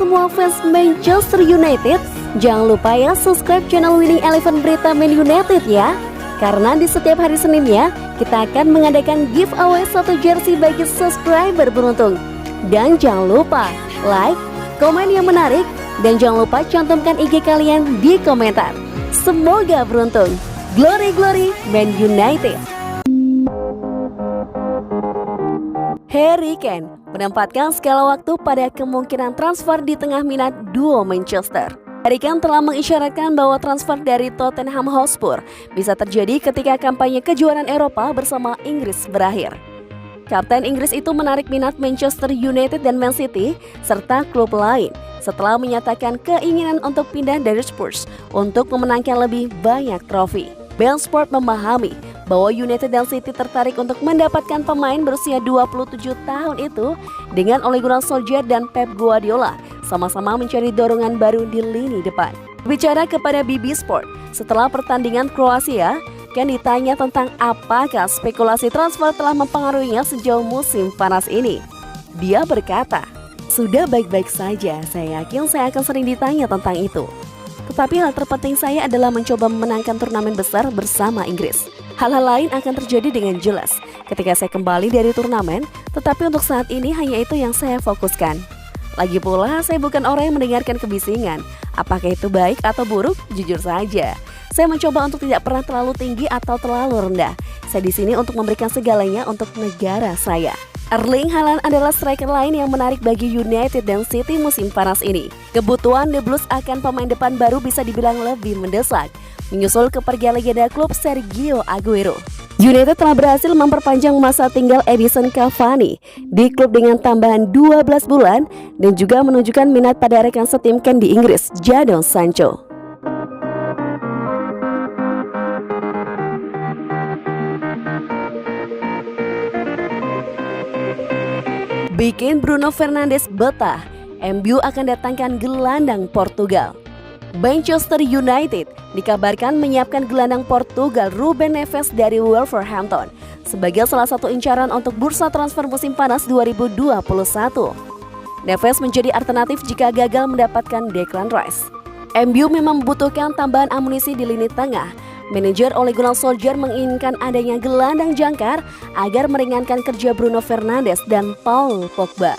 semua fans Manchester United, jangan lupa ya subscribe channel Winning Eleven Berita Man United ya. Karena di setiap hari Seninnya, kita akan mengadakan giveaway 1 jersey bagi subscriber beruntung. Dan jangan lupa like, komen yang menarik, dan jangan lupa cantumkan IG kalian di komentar. Semoga beruntung. Glory Glory Man United. Harry Kane menempatkan skala waktu pada kemungkinan transfer di tengah minat duo Manchester. Harry Kane telah mengisyaratkan bahwa transfer dari Tottenham Hotspur bisa terjadi ketika kampanye kejuaraan Eropa bersama Inggris berakhir. Kapten Inggris itu menarik minat Manchester United dan Man City serta klub lain setelah menyatakan keinginan untuk pindah dari Spurs untuk memenangkan lebih banyak trofi. BeIN Sport memahami bahwa United dan City tertarik untuk mendapatkan pemain berusia 27 tahun itu dengan Ole Gunnar Solskjaer dan Pep Guardiola sama-sama mencari dorongan baru di lini depan. Bicara kepada BB Sport, setelah pertandingan Kroasia, Kane ditanya tentang apakah spekulasi transfer telah mempengaruhinya sejauh musim panas ini. Dia berkata, "Sudah baik-baik saja, saya yakin saya akan sering ditanya tentang itu. Tetapi hal terpenting saya adalah mencoba memenangkan turnamen besar bersama Inggris. Hal-hal lain akan terjadi dengan jelas ketika saya kembali dari turnamen, tetapi untuk saat ini hanya itu yang saya fokuskan. Lagi pula, saya bukan orang yang mendengarkan kebisingan. Apakah itu baik atau buruk? Jujur saja, saya mencoba untuk tidak pernah terlalu tinggi atau terlalu rendah. Saya di sini untuk memberikan segalanya untuk negara saya." Erling Haaland adalah striker lain yang menarik bagi United dan City musim panas ini. Kebutuhan The Blues akan pemain depan baru bisa dibilang lebih mendesak, menyusul kepergian legenda klub Sergio Aguero. United telah berhasil memperpanjang masa tinggal Edinson Cavani di klub dengan tambahan 12 bulan dan juga menunjukkan minat pada rekan setim Kane di Inggris, Jadon Sancho. Bikin Bruno Fernandes betah, MU akan datangkan gelandang Portugal. Manchester United dikabarkan menyiapkan gelandang Portugal Ruben Neves dari Wolverhampton sebagai salah satu incaran untuk bursa transfer musim panas 2021. Neves menjadi alternatif jika gagal mendapatkan Declan Rice. MU memang membutuhkan tambahan amunisi di lini tengah. Manajer Ole Gunnar Solskjaer menginginkan adanya gelandang jangkar agar meringankan kerja Bruno Fernandes dan Paul Pogba.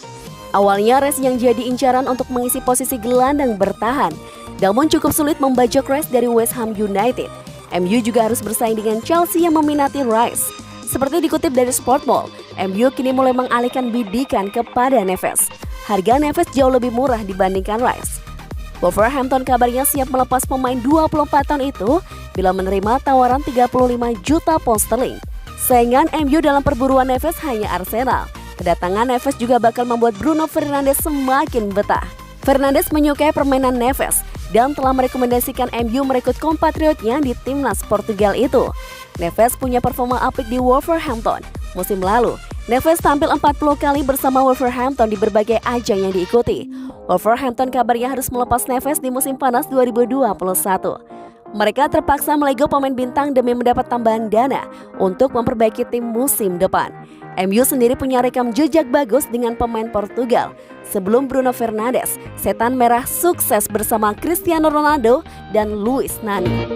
Awalnya Rice yang jadi incaran untuk mengisi posisi gelandang bertahan, namun cukup sulit membajak Rice dari West Ham United. MU juga harus bersaing dengan Chelsea yang meminati Rice. Seperti dikutip dari Sportball, MU kini mulai mengalihkan bidikan kepada Neves. Harga Neves jauh lebih murah dibandingkan Rice. Wolverhampton kabarnya siap melepas pemain 24 tahun itu bila menerima tawaran 35 juta pound sterling. Saingan MU dalam perburuan Neves hanya Arsenal. Kedatangan Neves juga bakal membuat Bruno Fernandes semakin betah. Fernandes menyukai permainan Neves dan telah merekomendasikan MU merekrut kompatriotnya di timnas Portugal itu. Neves punya performa apik di Wolverhampton. Musim lalu, Neves tampil 40 kali bersama Wolverhampton di berbagai ajang yang diikuti. Wolverhampton kabarnya harus melepas Neves di musim panas 2021. Mereka terpaksa melego pemain bintang demi mendapat tambahan dana untuk memperbaiki tim musim depan. MU sendiri punya rekam jejak bagus dengan pemain Portugal. Sebelum Bruno Fernandes, setan merah sukses bersama Cristiano Ronaldo dan Luis Nani.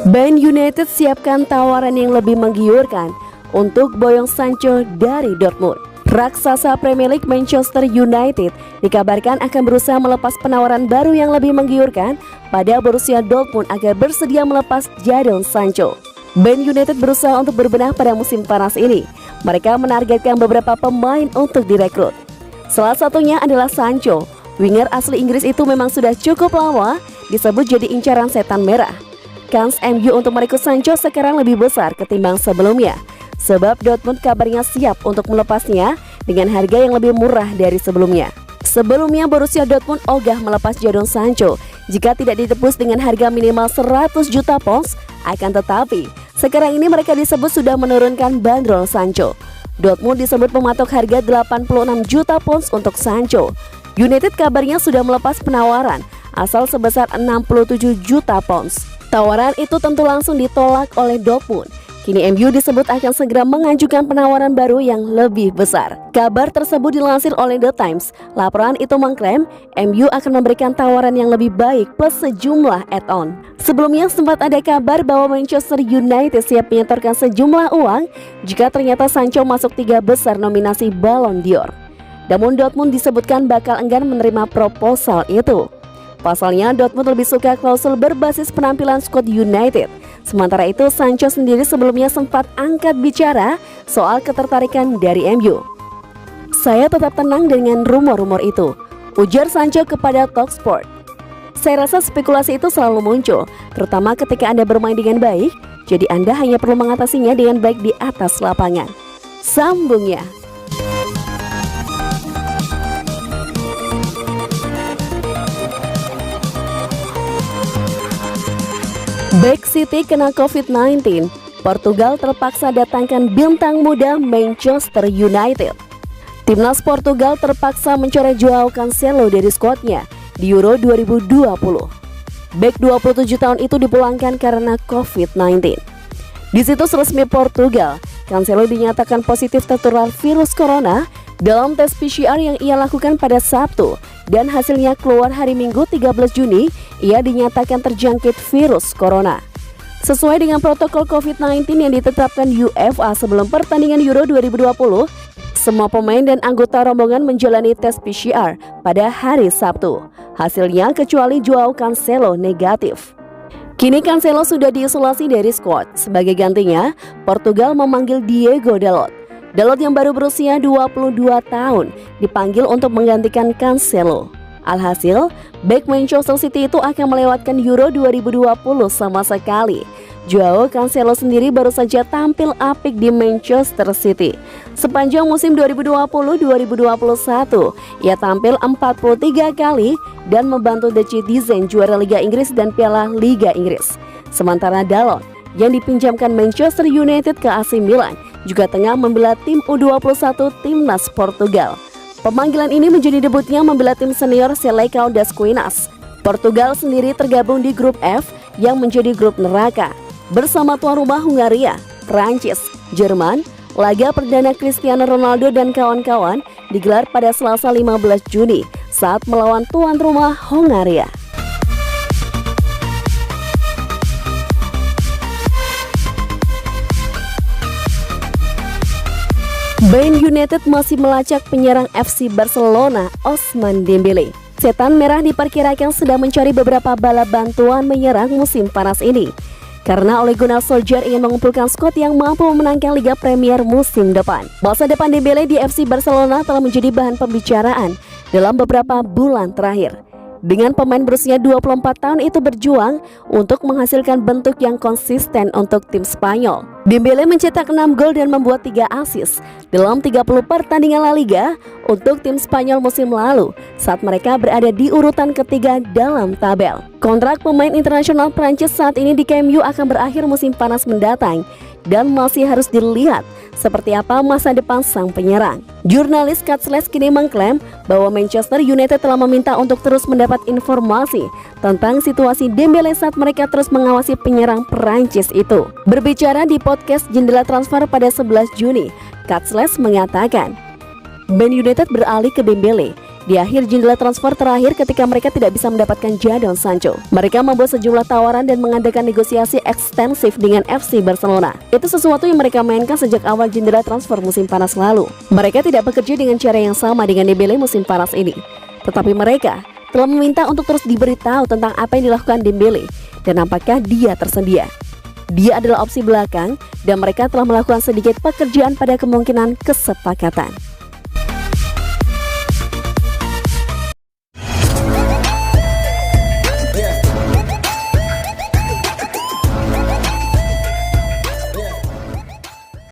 Man United siapkan tawaran yang lebih menggiurkan untuk boyong Sancho dari Dortmund. Raksasa Premier League Manchester United dikabarkan akan berusaha melepas penawaran baru yang lebih menggiurkan pada Borussia Dortmund agar bersedia melepas Jadon Sancho. Man United berusaha untuk berbenah pada musim panas ini. Mereka menargetkan beberapa pemain untuk direkrut. Salah satunya adalah Sancho. Winger asli Inggris itu memang sudah cukup lama disebut jadi incaran setan merah. Kans MU untuk merekrut Sancho sekarang lebih besar ketimbang sebelumnya, sebab Dortmund kabarnya siap untuk melepasnya dengan harga yang lebih murah dari sebelumnya. Sebelumnya Borussia Dortmund ogah melepas Jadon Sancho jika tidak ditebus dengan harga minimal 100 juta pounds. Akan tetapi, sekarang ini mereka disebut sudah menurunkan bandrol Sancho. Dortmund disebut mematok harga 86 juta pounds untuk Sancho. United kabarnya sudah melepas penawaran asal sebesar 67 juta pounds. Tawaran itu tentu langsung ditolak oleh Dortmund. Kini MU disebut akan segera mengajukan penawaran baru yang lebih besar. Kabar tersebut dilansir oleh The Times. Laporan itu mengklaim MU akan memberikan tawaran yang lebih baik plus sejumlah add-on. Sebelumnya sempat ada kabar bahwa Manchester United siap menyetorkan sejumlah uang jika ternyata Sancho masuk 3 besar nominasi Ballon d'Or. Namun Dortmund disebutkan bakal enggan menerima proposal itu. Pasalnya Dortmund lebih suka klausul berbasis penampilan skuad United. Sementara itu Sancho sendiri sebelumnya sempat angkat bicara soal ketertarikan dari MU. "Saya tetap tenang dengan rumor-rumor itu," ujar Sancho kepada Talksport. "Saya rasa spekulasi itu selalu muncul, terutama ketika Anda bermain dengan baik, jadi Anda hanya perlu mengatasinya dengan baik di atas lapangan," sambungnya. Back City kena COVID-19, Portugal terpaksa datangkan bintang muda Manchester United. Timnas Portugal terpaksa mencoret Joao Cancelo dari skuadnya di Euro 2020. Back 27 tahun itu dipulangkan karena COVID-19. Di situs resmi Portugal, Cancelo dinyatakan positif tertular virus corona dalam tes PCR yang ia lakukan pada Sabtu, dan hasilnya keluar hari Minggu 13 Juni, ia dinyatakan terjangkit virus corona. Sesuai dengan protokol COVID-19 yang ditetapkan UEFA sebelum pertandingan Euro 2020, semua pemain dan anggota rombongan menjalani tes PCR pada hari Sabtu. Hasilnya kecuali Joao Cancelo negatif. Kini Cancelo sudah diisolasi dari skuad. Sebagai gantinya, Portugal memanggil Diego Dalot. Dalot yang baru berusia 22 tahun dipanggil untuk menggantikan Cancelo. Alhasil, bek Manchester City itu akan melewatkan Euro 2020 sama sekali. Joao Cancelo sendiri baru saja tampil apik di Manchester City. Sepanjang musim 2020-2021, ia tampil 43 kali dan membantu The Citizen juara Liga Inggris dan Piala Liga Inggris. Sementara Dalot yang dipinjamkan Manchester United ke AC Milan juga tengah membela tim U21 Timnas Portugal. Pemanggilan ini menjadi debutnya membela tim senior Seleção das Quinas. Portugal sendiri tergabung di grup F yang menjadi grup neraka bersama tuan rumah Hungaria, Prancis, Jerman. Laga perdana Cristiano Ronaldo dan kawan-kawan digelar pada Selasa 15 Juni saat melawan tuan rumah Hungaria. Bayern United masih melacak penyerang FC Barcelona, Ousmane Dembele. Setan Merah diperkirakan sedang mencari beberapa bala bantuan menyerang musim panas ini, karena Ole Gunnar Solskjaer ingin mengumpulkan skuad yang mampu memenangkan Liga Premier musim depan. Masa depan Dembele di FC Barcelona telah menjadi bahan pembicaraan dalam beberapa bulan terakhir. Dengan pemain berusia 24 tahun itu berjuang untuk menghasilkan bentuk yang konsisten untuk tim Spanyol. Dembele mencetak 6 gol dan membuat 3 assist dalam 30 pertandingan La Liga untuk tim Spanyol musim lalu saat mereka berada di urutan ketiga dalam tabel. Kontrak pemain internasional Prancis saat ini di MU akan berakhir musim panas mendatang dan masih harus dilihat seperti apa masa depan sang penyerang. Jurnalis Catsless kini mengklaim bahwa Manchester United telah meminta untuk terus mendapat informasi tentang situasi Dembele saat mereka terus mengawasi penyerang Perancis itu. Berbicara di podcast Jendela Transfer pada 11 Juni, Catsless mengatakan, Man United beralih ke Dembele di akhir jendela transfer terakhir ketika mereka tidak bisa mendapatkan Jadon Sancho. Mereka membuat sejumlah tawaran dan mengadakan negosiasi ekstensif dengan FC Barcelona. Itu sesuatu yang mereka mainkan sejak awal jendela transfer musim panas lalu. Mereka tidak bekerja dengan cara yang sama dengan Dembele musim panas ini, tetapi mereka telah meminta untuk terus diberitahu tentang apa yang dilakukan Dembele dan apakah dia tersedia. Dia adalah opsi belakang dan mereka telah melakukan sedikit pekerjaan pada kemungkinan kesepakatan.